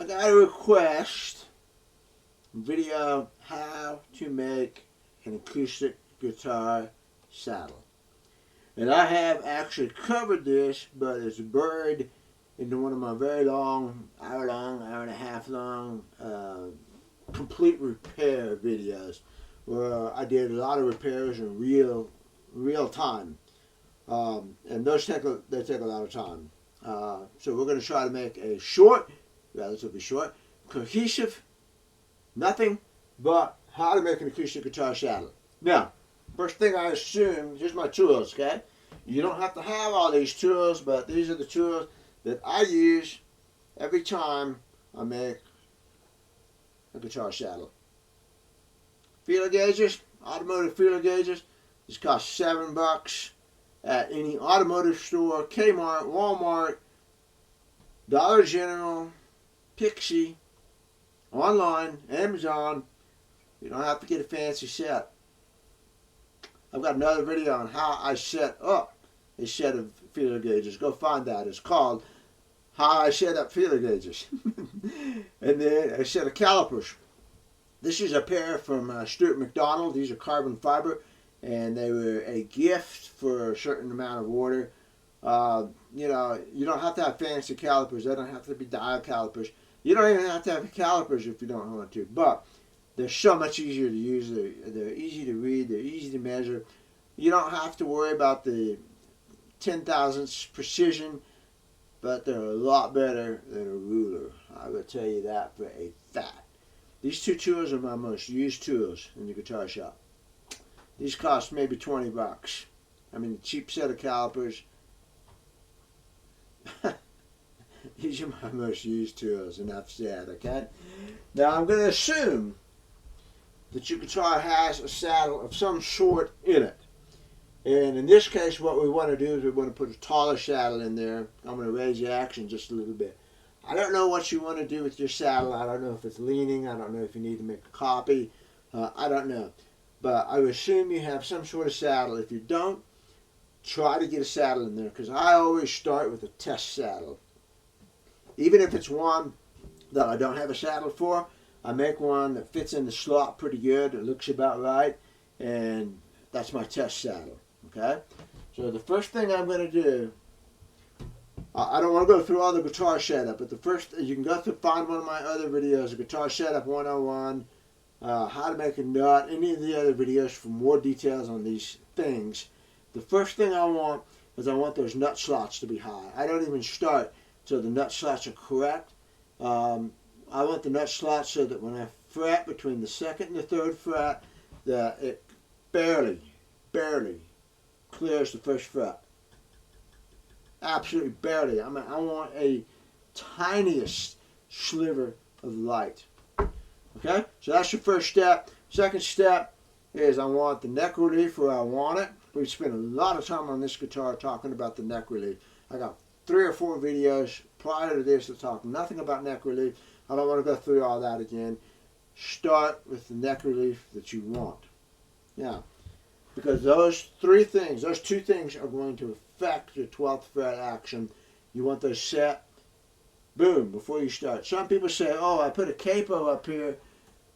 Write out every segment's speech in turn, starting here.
I got a request video how to make an acoustic guitar saddle. And I have actually covered this, but it's buried into one of my very long, hour and a half long, complete repair videos where I did a lot of repairs in real time. And those take a lot of time. So we're going to try to make a short, relatively short, cohesive, nothing but how to make an acoustic guitar saddle. Now, first thing I assume, here's my tools, okay? You don't have to have all these tools, but these are the tools that I use every time I make a guitar saddle. Feeler gauges, automotive feeler gauges. These cost $7 at any automotive store, Kmart, Walmart, Dollar General, Pixie, online, Amazon. You don't have to get a fancy set. I've got another video on how I set up a set of feeler gauges. Go find that. It's called How I Set Up Feeler Gauges. And then a set of calipers. This is a pair from Stuart McDonald. These are carbon fiber, and they were a gift for a certain amount of order. You know, you don't have to have fancy calipers. They don't have to be dial calipers. You don't even have to have calipers if you don't want to. But they're so much easier to use. They're easy to read. They're easy to measure. You don't have to worry about the 10,000ths precision, but they're a lot better than a ruler. I will tell you that for a fact. These two tools are my most used tools in the guitar shop. These cost maybe $20. I mean, a cheap set of calipers. These are my most used tools, enough said, okay? Now, I'm going to assume that your guitar has a saddle of some sort in it. And in this case, what we want to do is we want to put a taller saddle in there. I'm going to raise the action just a little bit. I don't know what you want to do with your saddle. I don't know if it's leaning. I don't know if you need to make a copy. I don't know. But I would assume you have some sort of saddle. If you don't, try to get a saddle in there, because I always start with a test saddle. Even if it's one that I don't have a saddle for, I make one that fits in the slot pretty good. It looks about right, and that's my test saddle. Okay? So the first thing I'm going to do, I don't want to go through all the guitar setup, but the first, you can go through, find one of my other videos, a Guitar Setup 101, how to make a nut, any of the other videos for more details on these things. The first thing I want is I want those nut slots to be high. I don't even start till the nut slots are correct. I want the nut slots so that when I fret between the second and the third fret, that it barely clears the first fret. Absolutely barely. I mean, I want a tiniest sliver of light. Okay, so that's your first step. Second step is I want the neck relief where I want it. We've spent a lot of time on this guitar talking about the neck relief. I got 3 or 4 videos prior to this that talk nothing about neck relief. I don't want to go through all that again. Start with the neck relief that you want. Now, because those 2 things are going to affect your 12th fret action. You want those set, boom, before you start. Some people say, oh, I put a capo up here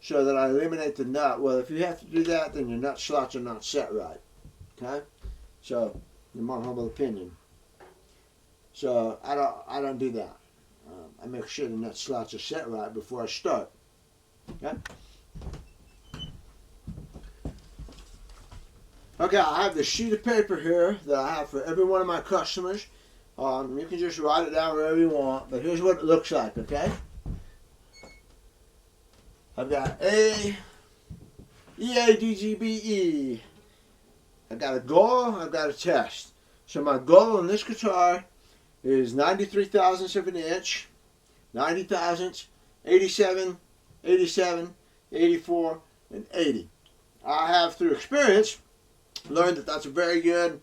so that I eliminate the nut. Well, if you have to do that, then your nut slots are not set right. Okay? So, in my humble opinion. So, I don't do that. I make sure the nut slots are set right before I start. Okay? Okay, I have this sheet of paper here that I have for every one of my customers. You can just write it down wherever you want, but here's what it looks like, okay? I've got A, E-A-D-G-B-E. I've got a goal, I've got a test. So my goal on this guitar is 93 thousandths of an inch, 90 thousandths, 87, 87, 84, and 80. I have, through experience, learned that that's a very good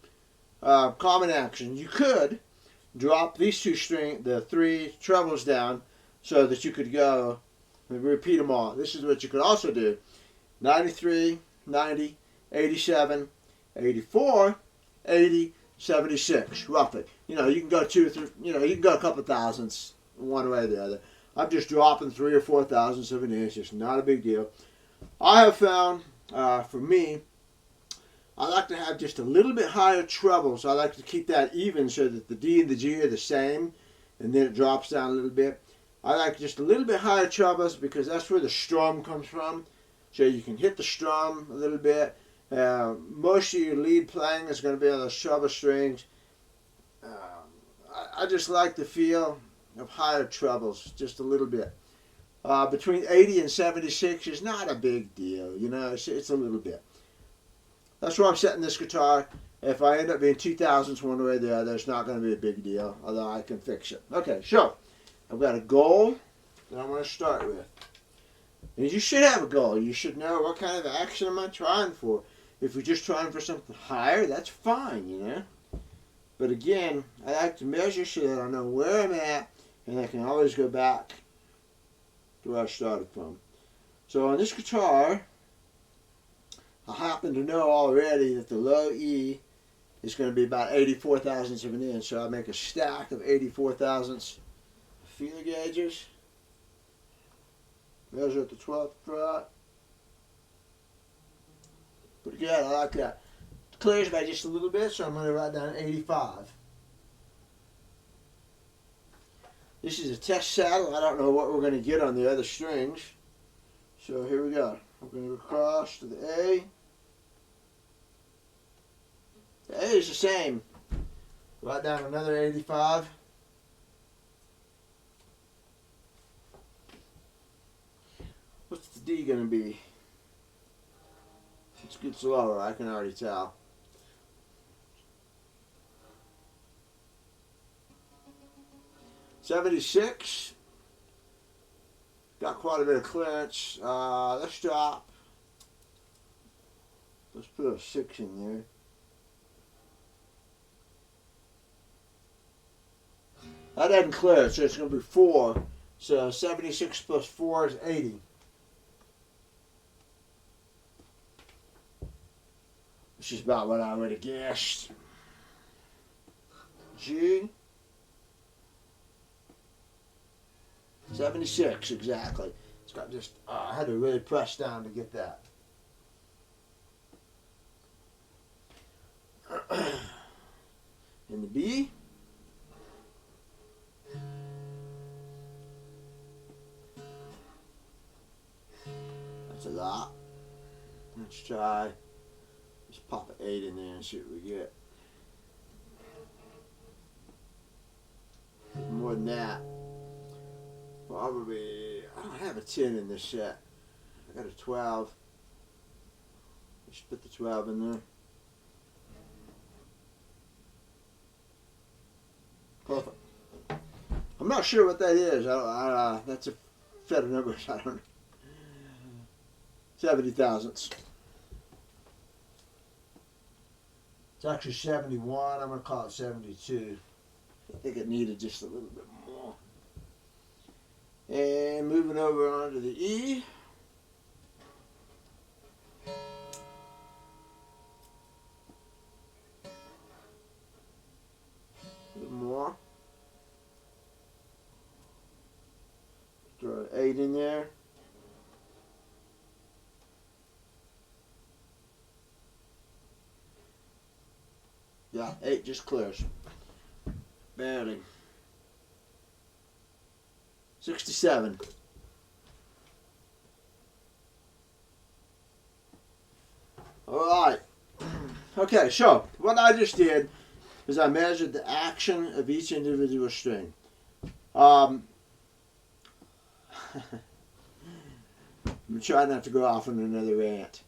common action. You could drop these the 3 trebles down so that you could go and repeat them all. This is what you could also do. 93, 90, 87, 84, 80, 76, roughly. You know, you can go 2 or 3, you know, you can go a couple thousandths one way or the other. I'm just dropping 3 or 4 thousandths of an inch. It's not a big deal. I have found, for me, I like to have just a little bit higher treble, so I like to keep that even so that the D and the G are the same, and then it drops down a little bit. I like just a little bit higher trebles because that's where the strum comes from, so you can hit the strum a little bit. Most of your lead playing is going to be on those treble strings. I just like the feel of higher trebles, just a little bit. Between 80 and 76 is not a big deal, you know, it's a little bit. That's where I'm setting this guitar. If I end up being 2 thousandths one way or the other, it's not going to be a big deal, although I can fix it. Okay, so I've got a goal that I'm going to start with. And you should have a goal. You should know what kind of action am I trying for. If you're just trying for something higher, that's fine, you know. But again, I like to measure so that I know where I'm at, and I can always go back to where I started from. So on this guitar, I happen to know already that the low E is going to be about 84 thousandths of an inch. So I make a stack of 84 thousandths feeler gauges. Measure at the 12th fret. Pretty good, I like that. It clears by just a little bit, so I'm going to write down 85. This is a test saddle. I don't know what we're going to get on the other strings. So here we go. I'm going to go across to the A. The A is the same. Write down another 85. What's the D going to be? It's good slower, I can already tell. $76. Got quite a bit of clearance. Let's drop. Let's put a 6 in there. That doesn't clear, so it's going to be 4. So 76 plus 4 is 80. Which is about what I would have guessed. G. 76, exactly. It's got just, I had to really press down to get that. In the B. That's a lot. Let's try, just pop an 8 in there and see what we get. More than that. Probably, I don't have a 10 in this set. I got a 12. Just put the 12 in there. Perfect. I'm not sure what that is. That's a set of numbers. I don't know. 70 thousandths. It's actually 71. I'm going to call it 72. I think it needed just a little bit more. And moving over onto the E. A little more. Throw an 8 in there. Yeah, 8 just clears. Barely. 67. Alright. Okay, so what I just did is I measured the action of each individual string. I'm trying not to go off on another rant.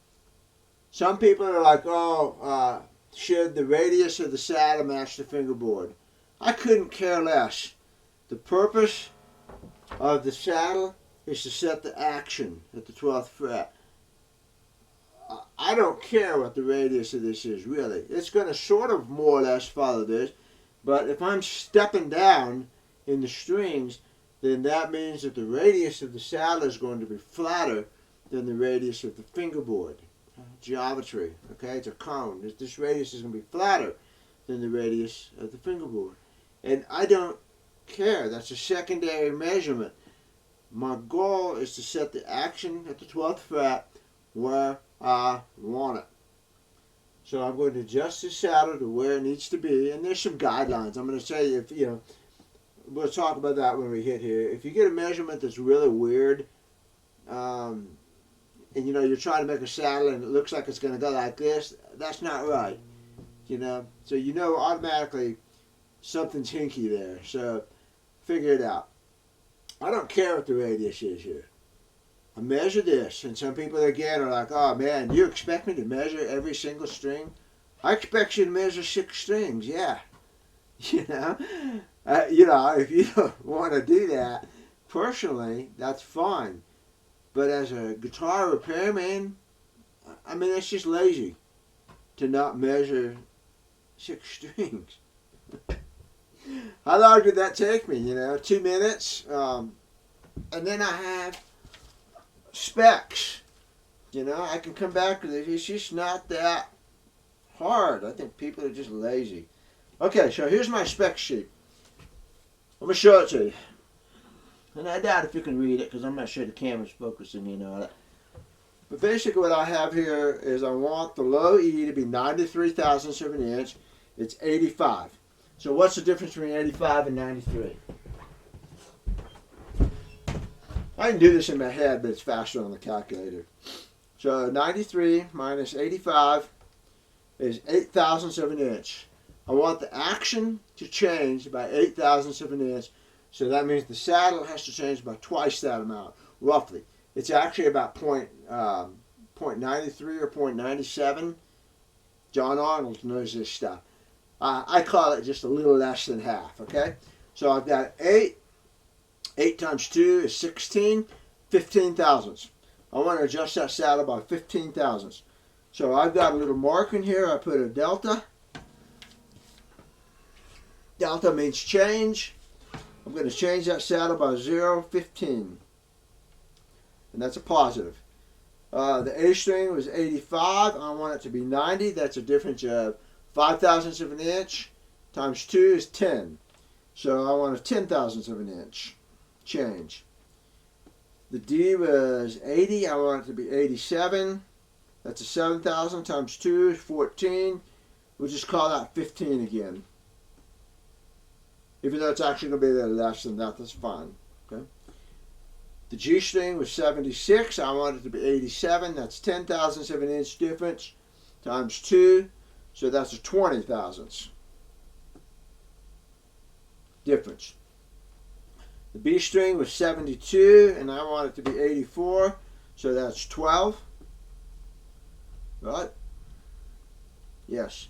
Some people are like, oh, should the radius of the saddle match the fingerboard? I couldn't care less. The purpose of the saddle is to set the action at the 12th fret. I don't care what the radius of this is, really. It's going to sort of more or less follow this, but if I'm stepping down in the strings, then that means that the radius of the saddle is going to be flatter than the radius of the fingerboard. Geometry, okay? It's a cone. This radius is going to be flatter than the radius of the fingerboard. And I don't care. That's a secondary measurement. my goal is to set the action at the 12th fret where I want it. So I'm going to adjust the saddle to where it needs to be, and there's some guidelines. I'm going to say, if you know, we'll talk about that when we hit here. If you get a measurement that's really weird, and you know you're trying to make a saddle and it looks like it's going to go like this, that's not right. You know, so you know automatically something's hinky there. So figure it out. I don't care what the radius is here. I measure this, and some people again are like, "Oh man, you expect me to measure every single string?" I expect you to measure 6 strings. Yeah, you know, if you don't want to do that, personally, that's fine. But as a guitar repairman, I mean, it's just lazy to not measure 6 strings. How long did that take me? 2 minutes, and then I have specs. I can come back to this. It's just not that hard. I think people are just lazy. Okay, so here's my spec sheet. I'm going to show it to you. And I doubt if you can read it because I'm not sure the camera's focusing on it. But basically what I have here is I want the low E to be 93 thousandths of an inch. It's 85. So what's the difference between 85 and 93? I can do this in my head, but it's faster on the calculator. So 93 minus 85 is 8 thousandths of an inch. I want the action to change by 8 thousandths of an inch. So that means the saddle has to change by twice that amount, roughly. It's actually about 0.93 or 0.97. John Arnold knows this stuff. I call it just a little less than half, okay? So I've got 8. 8 times 2 is 16, 15 thousandths. I want to adjust that saddle by 15 thousandths. So I've got a little mark in here. I put a delta. Delta means change. I'm going to change that saddle by 0.15. And that's a positive. The A string was 85. I want it to be 90. That's a difference of 5 thousandths of an inch times 2 is 10. So I want a 10 thousandths of an inch change. The D was 80. I want it to be 87. That's a 7 thousand times 2 is 14. We'll just call that 15 again. Even though it's actually going to be a little less than that, that's fine. Okay. The G string was 76. I want it to be 87. That's 10 thousandths of an inch difference times 2. So that's a 20 thousandths difference. The B string was 72, and I want it to be 84. So that's 12. Right? Yes.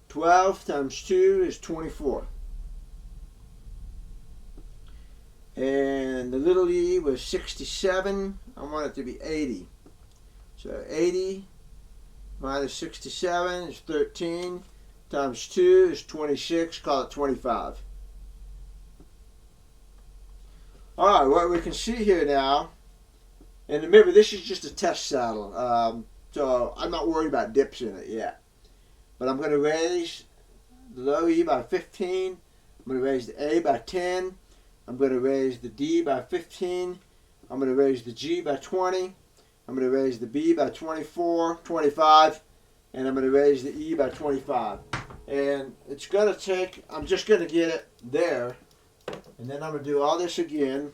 12 times 2 is 24. And the little E was 67. I want it to be 80. So 80 minus 67 is 13. Times 2 is 26. Call it 25. Alright, what we can see here now, and remember this is just a test saddle, so I'm not worried about dips in it yet. But I'm going to raise the low E by 15. I'm going to raise the A by 10. I'm going to raise the D by 15. I'm going to raise the G by 20. I'm going to raise the B by 24, 25. And I'm going to raise the E by 25. And it's going to take, I'm just going to get it there. And then I'm going to do all this again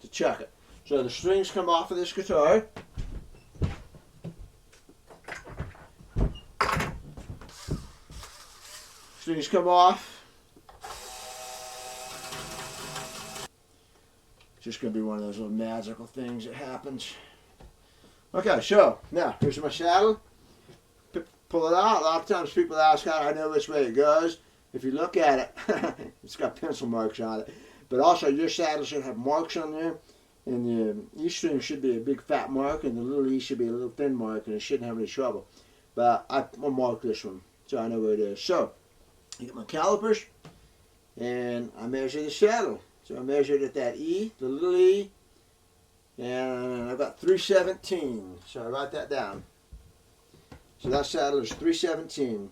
to check it. So the strings come off of this guitar. Strings come off. Just going to be one of those little magical things that happens. Okay, so now here's my saddle. Pull it out. A lot of times people ask how I know which way it goes. If you look at it, it's got pencil marks on it. But also your saddle should have marks on there. And the E string should be a big fat mark, and the little E should be a little thin mark, and it shouldn't have any trouble. But I'll mark this one so I know where it is. So I get my calipers, and I measure the saddle. So I measured at that E, the little E, and I've got 317. So I write that down. So that saddle is 317.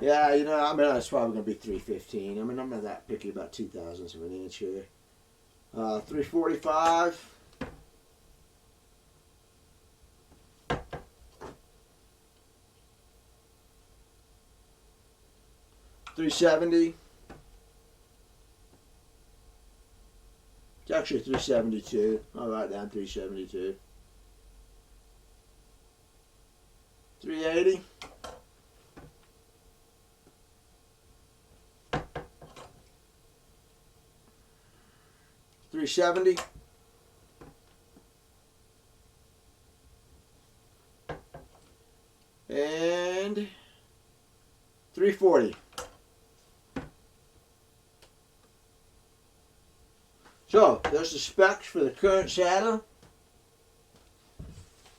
Yeah, you know, I mean, it's probably going to be 315. I mean, I'm not that picky about 2,000ths of an inch here. 345. 370. It's actually 372. I'll write down 372. 380. 370. And 340. So, there's the specs for the current saddle.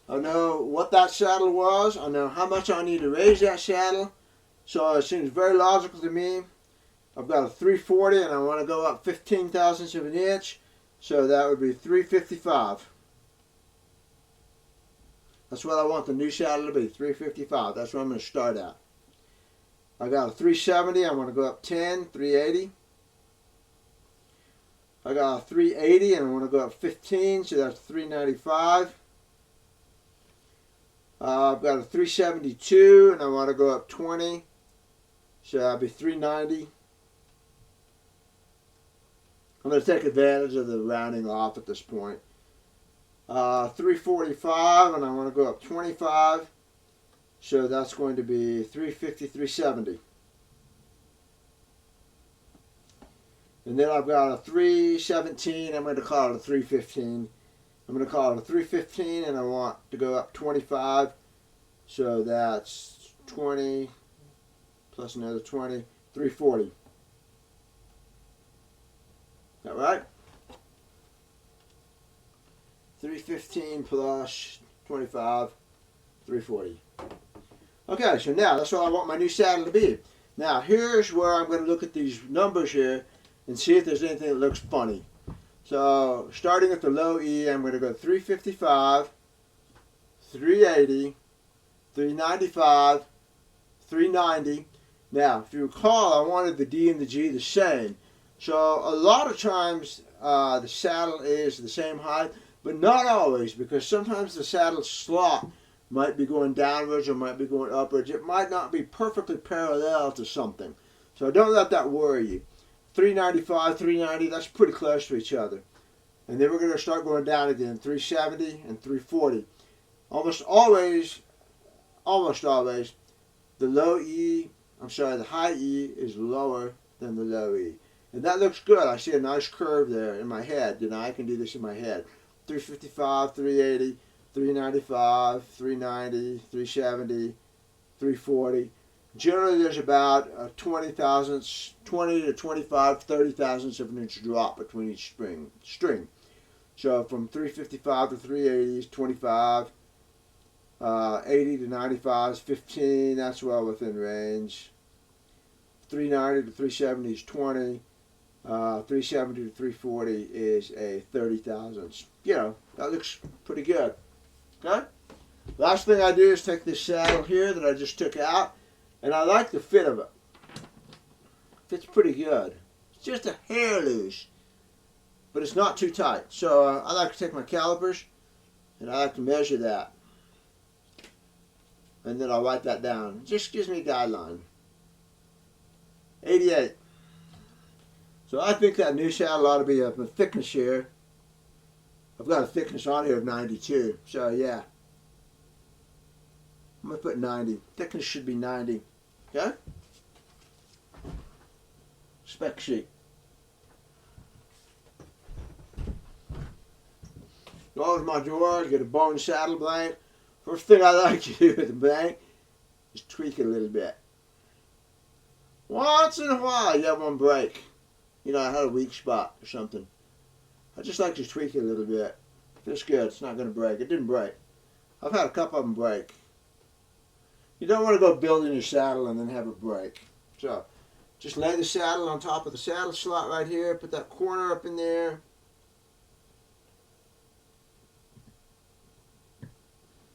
I know what that saddle was. I know how much I need to raise that saddle. So it seems very logical to me. I've got a 340 and I want to go up 15 thousandths of an inch. So that would be 355. That's what I want the new saddle to be, 355. That's what I'm going to start at. I got a 370. I want to go up 10, 380. I got a 380 and I want to go up 15, so that's 395. I've got a 372 and I want to go up 20, so that'll be 390. I'm going to take advantage of the rounding off at this point. 345 and I want to go up 25, so that's going to be 350, 370. And then I've got a 317, I'm going to call it a 315. I'm going to call it a 315 and I want to go up 25. So that's 20 plus another 20, 340. Is that right? 315 plus 25, 340. Okay, so now that's what I want my new saddle to be. Now here's where I'm going to look at these numbers here and see if there's anything that looks funny. So starting at the low E, I'm going to go 355, 380, 395, 390. Now, if you recall, I wanted the D and the G the same. So a lot of times the saddle is the same height, but not always, because sometimes the saddle slot might be going downwards or might be going upwards. It might not be perfectly parallel to something. So don't let that worry you. 395, 390, that's pretty close to each other. And then we're going to start going down again, 370 and 340. Almost always, the high E is lower than the low E. And that looks good. I see a nice curve there in my head. You know, I can do this in my head. 355, 380, 395, 390, 370, 340. Generally, there's about 20 to 25, 30 thousandths of an inch drop between each string. So from 355 to 380 is 25. 80 to 95 is 15. That's well within range. 390 to 370 is 20. 370 to 340 is a 30 thousandths. You know, that looks pretty good. Okay? Last thing I do is take this saddle here that I just took out, and I like the fit of it. Fits pretty good. It's just a hair loose, but it's not too tight. So I like to take my calipers, and I like to measure that. And then I'll write that down. It just gives me a guideline. 88. So I think that new saddle ought to be a thickness here. I've got a thickness on here of 92. So yeah. I'm going to put 90. Thickness should be 90. Okay? Spec sheet. Go over to my drawer, get a bone saddle blank. First thing I like to do with the blank is tweak it a little bit. Once in a while you have one break. You know, I had a weak spot or something. I just like to tweak it a little bit. Feels good. It's not going to break. It didn't break. I've had a couple of them break. You don't want to go building your saddle and then have it break. So, just lay the saddle on top of the saddle slot right here. Put that corner up in there.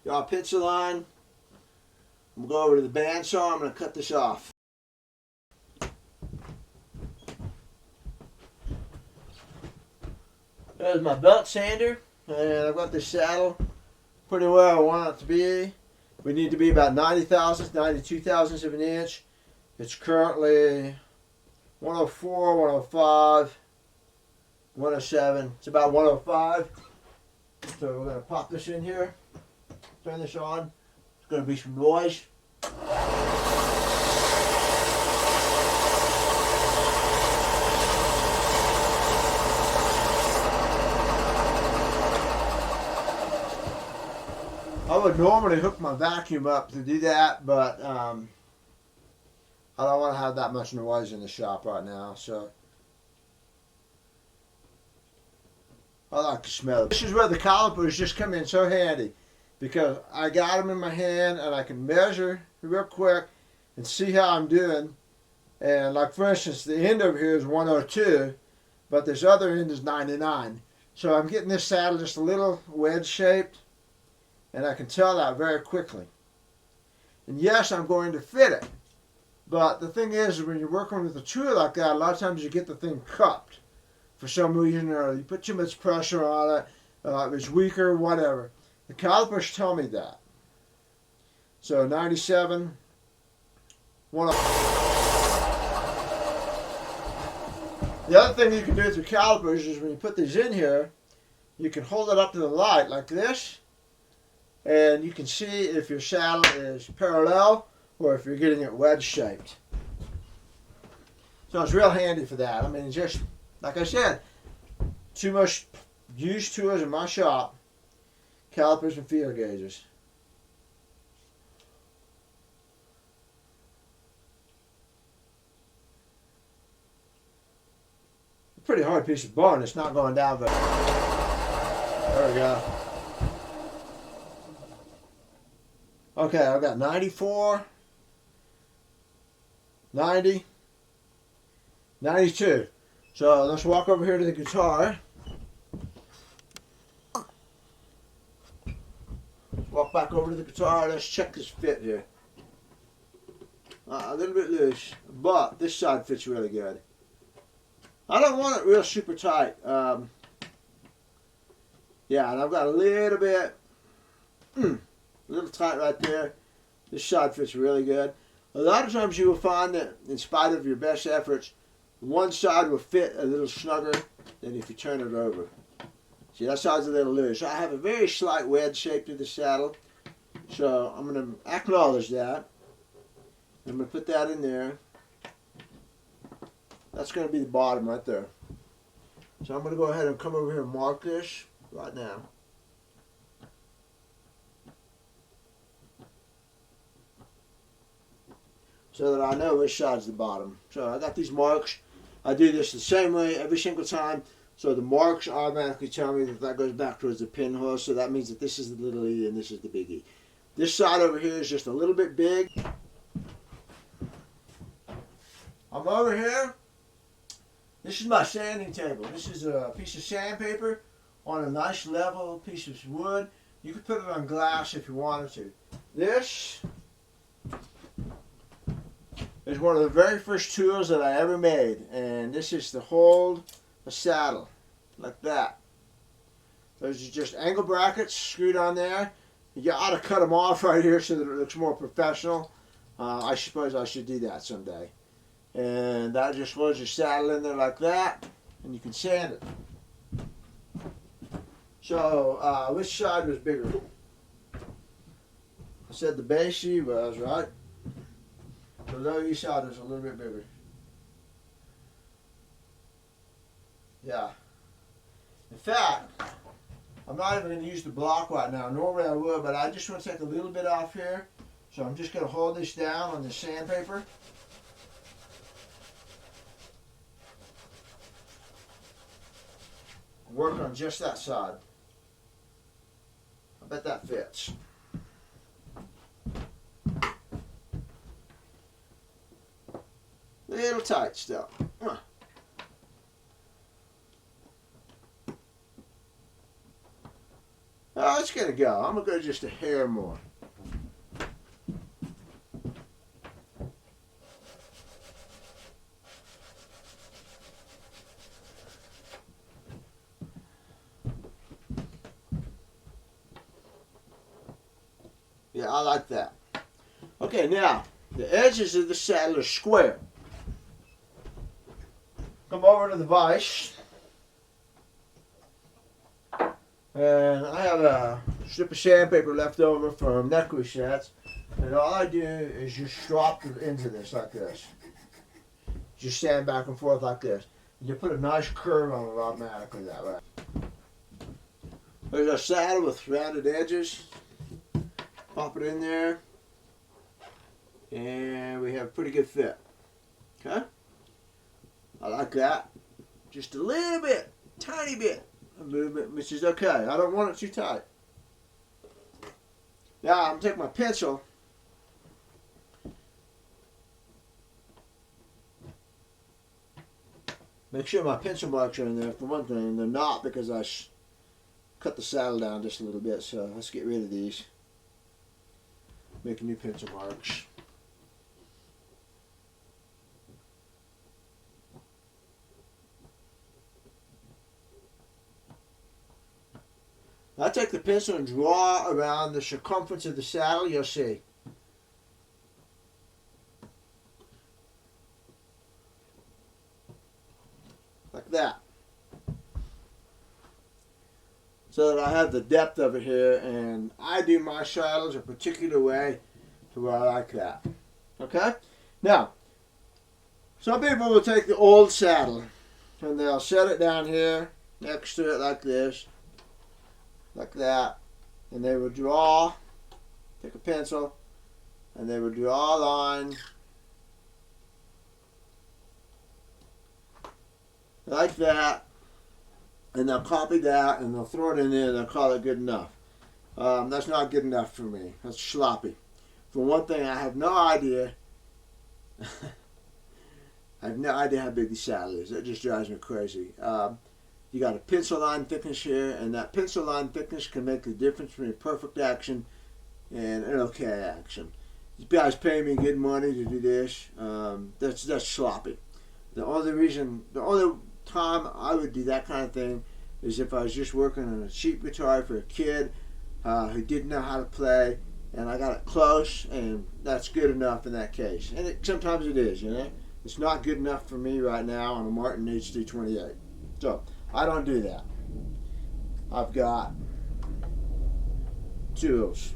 Draw a pencil line. I'm going to go over to the bandsaw. I'm going to cut this off. There's my belt sander, and I've got this saddle pretty where I want it to be. We need to be about 90 thousandths, 92 thousandths of an inch. It's currently 104, 105, 107. It's about 105. So we're going to pop this in here, turn this on. It's going to be some noise. I would normally hook my vacuum up to do that, but I don't want to have that much noise in the shop right now, so I like to smell it. This is where the calipers just come in so handy, because I got them in my hand and I can measure real quick and see how I'm doing. And like for instance, the end over here is 102, but this other end is 99. So I'm getting this saddle just a little wedge shaped, and I can tell that very quickly. And yes, I'm going to fit it. But the thing is, when you're working with a tool like that, a lot of times you get the thing cupped for some reason, or you put too much pressure on it, it's weaker, whatever. The calipers tell me that. So 97, 1. The other thing you can do with your calipers is when you put these in here, you can hold it up to the light like this, and you can see if your saddle is parallel or if you're getting it wedge shaped. So it's real handy for that. I mean, just like I said, too much used tools in my shop, calipers and feel gauges. A pretty hard piece of bone. It's not going down, but there we go. Okay, I've got 94, 90, 92. So let's walk over here to the guitar. Walk back over to the guitar. Let's check this fit here. A little bit loose, but this side fits really good. I don't want it real super tight. Yeah, and I've got a little bit, a little tight right there. This side fits really good. A lot of times you will find that in spite of your best efforts, one side will fit a little snugger than if you turn it over. See, that side's a little loose. I have a very slight wedge shape to the saddle, so I'm going to acknowledge that. I'm going to put that in there. That's going to be the bottom right there. So I'm going to go ahead and come over here and mark this right now. So that I know which side's the bottom. So I got these marks. I do this the same way every single time. So the marks automatically tell me that that goes back towards the pinhole. So that means that this is the little E and this is the big E. This side over here is just a little bit big. I'm over here. This is my sanding table. This is a piece of sandpaper on a nice level piece of wood. You could put it on glass if you wanted to. This is one of the very first tools that I ever made, and this is to hold a saddle like that. Those are just angle brackets screwed on there. You ought to cut them off right here so that it looks more professional. I suppose I should do that someday. And that just holds your saddle in there like that, and you can sand it. So, which side was bigger? I said the base E was, right? The low E side is a little bit bigger. Yeah. In fact, I'm not even going to use the block right now. Normally I would, but I just want to take a little bit off here. So I'm just going to hold this down on the sandpaper. Work on just that side. I bet that fits. A little tight still. Oh, it's gonna go. I'm gonna go just a hair more. Yeah, I like that. Okay, now, the edges of the saddle are square. Come over to the vise. And I have a strip of sandpaper left over from neck resets. And all I do is just drop into this like this. Just stand back and forth like this. And you put a nice curve on it automatically that way. There's a saddle with rounded edges. Pop it in there. And we have a pretty good fit. Okay? I like that. Just a little bit, tiny bit of movement, which is okay. I don't want it too tight. Now I'm going to take my pencil. Make sure my pencil marks are in there for one thing. They're not because I cut the saddle down just a little bit. So let's get rid of these. Make new pencil marks. I take the pencil and draw around the circumference of the saddle. You'll see. Like that. So that I have the depth of it here, and I do my saddles a particular way to where I like that. Okay? Now, some people will take the old saddle and they'll set it down here next to it like this, like that, and they will draw, take a pencil, and they will draw a line like that, and they'll copy that and they'll throw it in there and they'll call it good enough. That's not good enough for me. That's sloppy. For one thing, I have no idea. I have no idea how big the saddle is. That just drives me crazy. You got a pencil line thickness here, and that pencil line thickness can make the difference between a perfect action and an okay action. These guys pay me good money to do this. That's sloppy. The only time I would do that kind of thing is if I was just working on a cheap guitar for a kid who didn't know how to play, and I got it close, and that's good enough in that case. And sometimes it is, you know. It's not good enough for me right now on a Martin HD-28. So I don't do that. I've got tools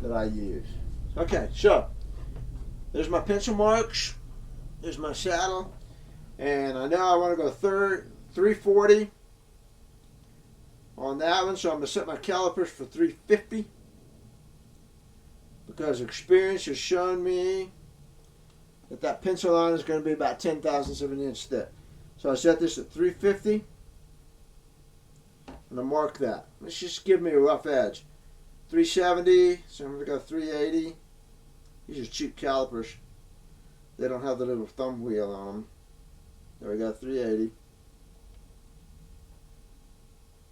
that I use. Okay, so there's my pencil marks. There's my saddle. And I know I want to go 340 on that one, so I'm going to set my calipers for 350 because experience has shown me that pencil line is going to be about 10,000ths of an inch thick. So I set this at 350 and I mark that. Let's just give me a rough edge. 370, so I'm going to go 380. These are cheap calipers. They don't have the little thumb wheel on them. There we go, 380.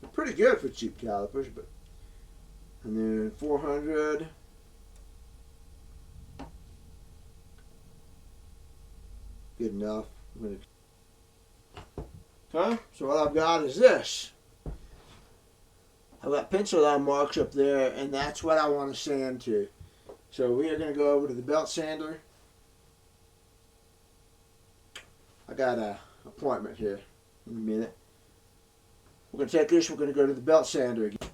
They're pretty good for cheap calipers, but and then 400. Good enough. Okay, so what I've got is this. I've got pencil line marks up there, and that's what I want to sand to. So we are going to go over to the belt sander. I got an appointment here in a minute. We're going to take this, we're going to go to the belt sander again.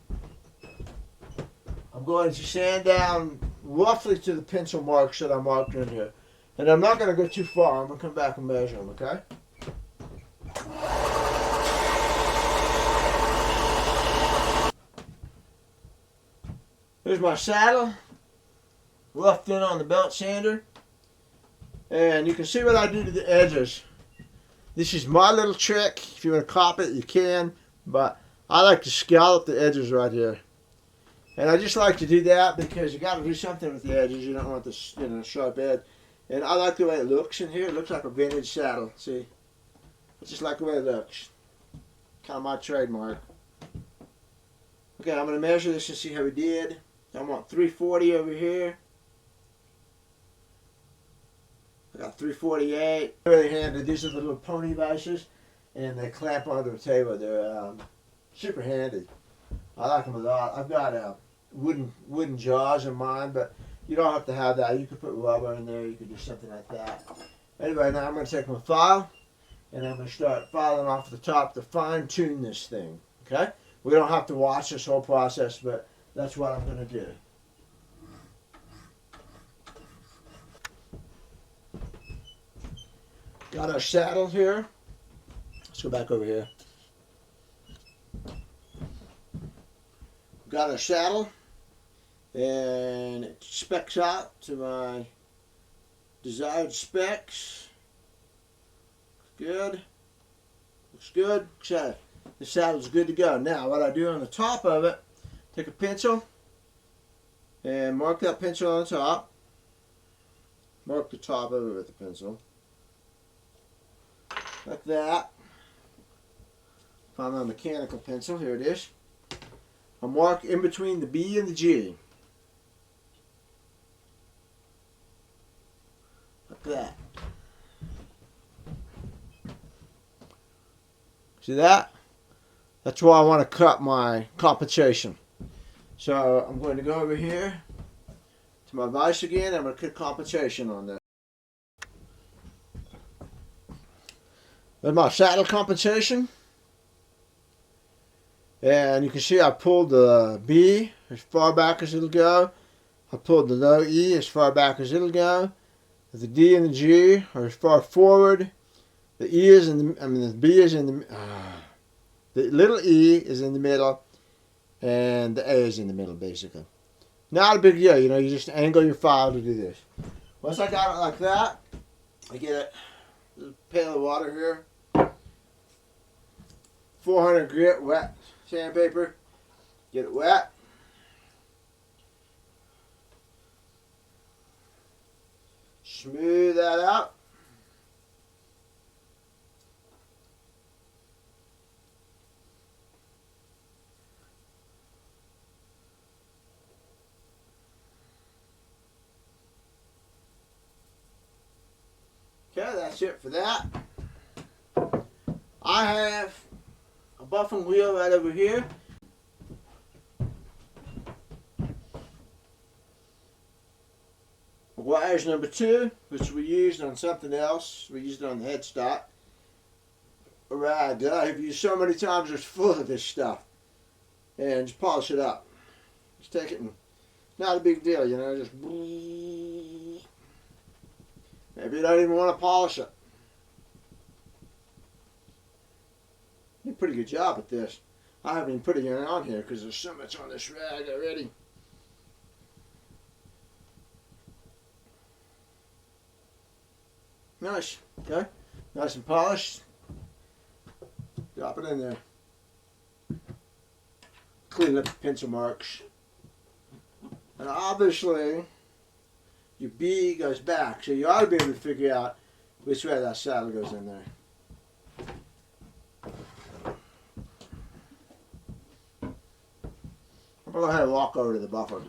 I'm going to sand down roughly to the pencil marks that I marked in here. And I'm not going to go too far. I'm going to come back and measure them, okay? Here's my saddle, roughed in on the belt sander. And you can see what I do to the edges. This is my little trick. If you want to copy it, you can. But I like to scallop the edges right here. And I just like to do that because you got to do something with the edges. You don't want this, sharp edge. And I like the way it looks in here. It looks like a vintage saddle. See? I just like the way it looks. Kind of my trademark. Okay, I'm going to measure this and see how we did. I want 340 over here. I got 348. Really handy. These are the little pony vices, and they clamp onto the table. They're super handy. I like them a lot. I've got wooden jaws in mine, but you don't have to have that. You could put rubber in there. You could do something like that. Anyway, now I'm going to take my file and I'm going to start filing off the top to fine tune this thing. Okay? We don't have to watch this whole process, but that's what I'm going to do. Got our saddle here. Let's go back over here. Got our saddle, and it specs out to my desired specs. Good. Looks good. So the saddle's good to go. Now what I do on the top of it, take a pencil and mark that pencil on the top. Mark the top of it with the pencil. Like that. Find my mechanical pencil. Here it is. I'll mark in between the B and the G. Like that. See that? That's where I want to cut my compensation. So I'm going to go over here to my vise again. I'm going to cut compensation on this. There's my saddle compensation. And you can see I pulled the B as far back as it'll go. I pulled the low E as far back as it'll go. The D and the G are as far forward. The E is in the, the B is in the little E is in the middle, and the A is in the middle, basically. Not a big deal, you know, you just angle your file to do this. Once I got it like that, I get a pail of water here. 400 grit wet sandpaper. Get it wet. Smooth that out. Okay, that's it for that. I have a buffing wheel right over here. Wires number 2, which we used on something else. We used it on the headstock. Alright, I've used so many times it's full of this stuff. And just polish it up. Just take it and not a big deal, you know, just maybe you don't even want to polish it. You did a pretty good job at this. I haven't even put it on here because there's so much on this rag already. Nice, okay? Nice and polished. Drop it in there. Clean up the pencil marks. And obviously, your B goes back, so you ought to be able to figure out which way that saddle goes in there. I'm going to go ahead and walk over to the buffer.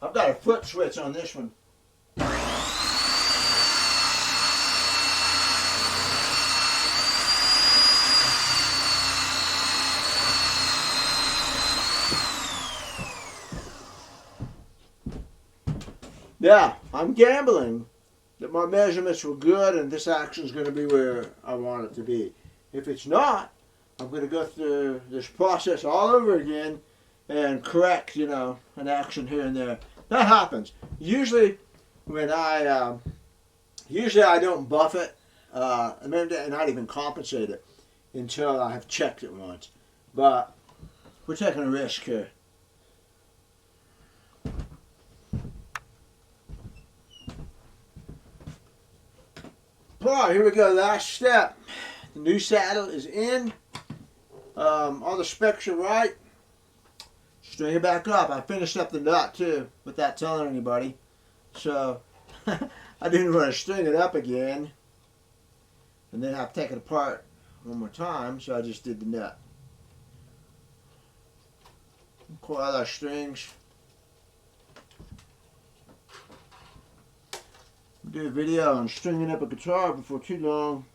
I've got a foot switch on this one. Yeah, I'm gambling that my measurements were good and this action is going to be where I want it to be. If it's not, I'm going to go through this process all over again and correct, you know, an action here and there. That happens. Usually when I don't buff it, and not even compensate it until I have checked it once. But we're taking a risk here. Alright, here we go, last step. The new saddle is in. All the specs are right. String it back up. I finished up the nut too, without telling anybody. So, I didn't want to string it up again. And then have to take it apart one more time, so I just did the nut. Coil our strings. Do a video on stringing up a guitar before too long.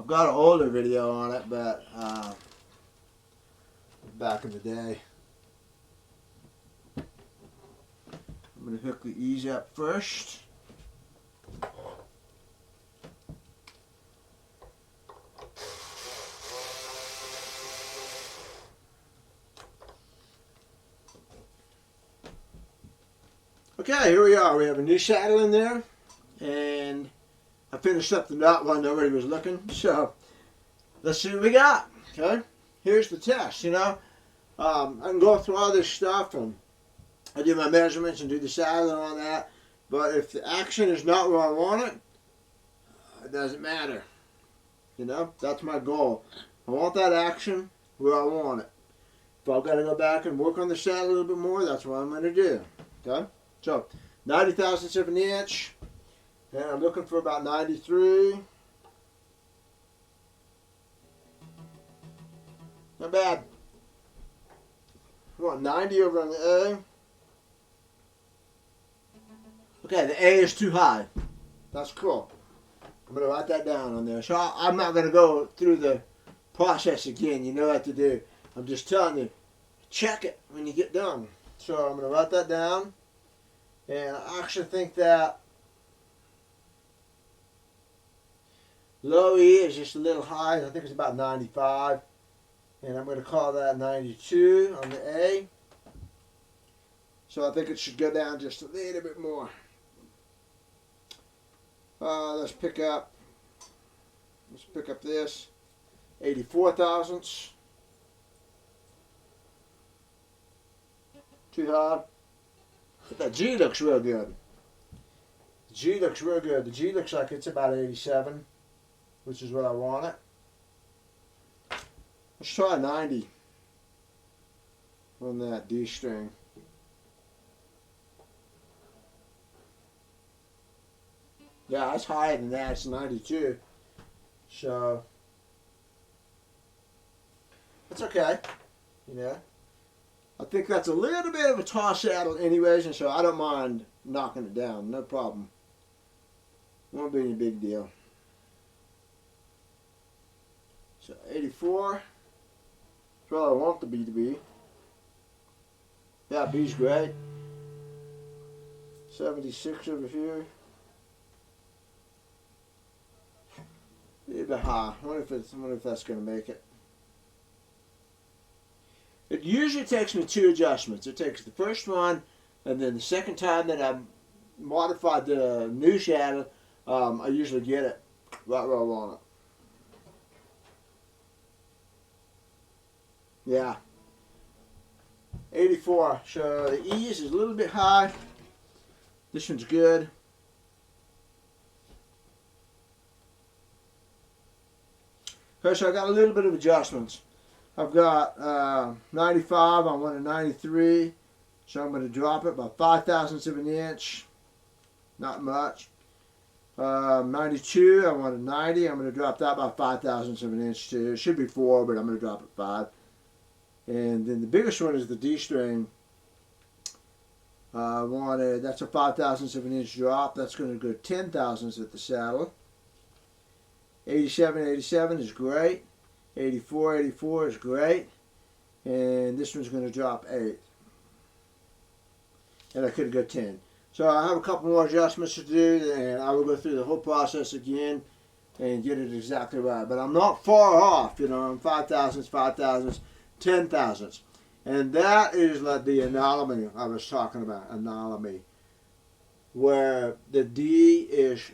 I've got an older video on it, but back in the day. I'm going to hook the ease up first. Okay, here we are. We have a new saddle in there, and I finished up the knot while nobody was looking. So let's see what we got. Okay, here's the test. You know, I can go through all this stuff, and I do my measurements and do the saddle and all that. But if the action is not where I want it, it doesn't matter. You know, that's my goal. I want that action where I want it. If I've got to go back and work on the saddle a little bit more, that's what I'm going to do. Okay. So, 90 thousandths of an inch, and I'm looking for about 93. Not bad. I want 90 over on the A. Okay, the A is too high. That's cool. I'm going to write that down on there. So I'm not going to go through the process again. You know what to do. I'm just telling you, check it when you get done. So I'm going to write that down. And I actually think that low E is just a little high. I think it's about 95. And I'm going to call that 92 on the A. So I think it should go down just a little bit more. Let's pick up this. 84 thousandths. Too high. But that G looks real good. The G looks real good. The G looks like it's about 87, which is what I want it. Let's try 90 on that D string. Yeah, it's higher than that. It's 92. So, that's okay. You know. I think that's a little bit of a toss saddle anyways, and so I don't mind knocking it down. No problem. Won't be any big deal. So 84. That's what I want the B to be. Yeah, B's great. 76 over here. A little bit high. I wonder if that's going to make it. It usually takes me 2 adjustments. It takes the first one, and then the second time that I modified the new saddle, I usually get it right where I want it. Yeah. 84. So the ease is a little bit high. This one's good. Okay, so I got a little bit of adjustments. I've got 95, I want a 93, so I'm going to drop it by 5 thousandths of an inch, not much. 92, I want a 90, I'm going to drop that by 5 thousandths of an inch too. It should be 4, but I'm going to drop it 5. And then the biggest one is the D string. That's a 5 thousandths of an inch drop. That's going to go 10 thousandths at the saddle. 87, 87 is great. 84, 84 is great. And this one's going to drop 8. And I could go 10. So I have a couple more adjustments to do, and I will go through the whole process again and get it exactly right. But I'm not far off, you know. I'm 5 thousandths, 5 thousandths, 10 thousandths. And that is like the anomaly I was talking about, anomaly, where the D is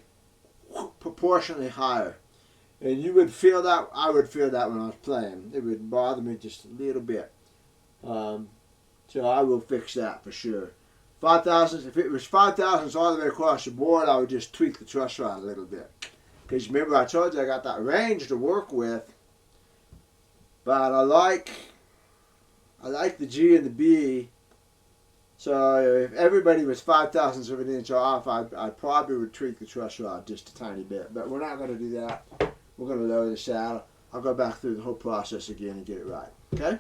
proportionally higher. And you would feel that, I would feel that when I was playing. It would bother me just a little bit. So I will fix that for sure. 5 thousandths, if it was 5 thousandths all the way across the board, I would just tweak the truss rod a little bit. Because remember I told you I got that range to work with. But I like the G and the B. So if everybody was 5 thousandths of an inch off, I probably would tweak the truss rod just a tiny bit. But we're not going to do that. We're going to lower the saddle. I'll go back through the whole process again and get it right. Okay?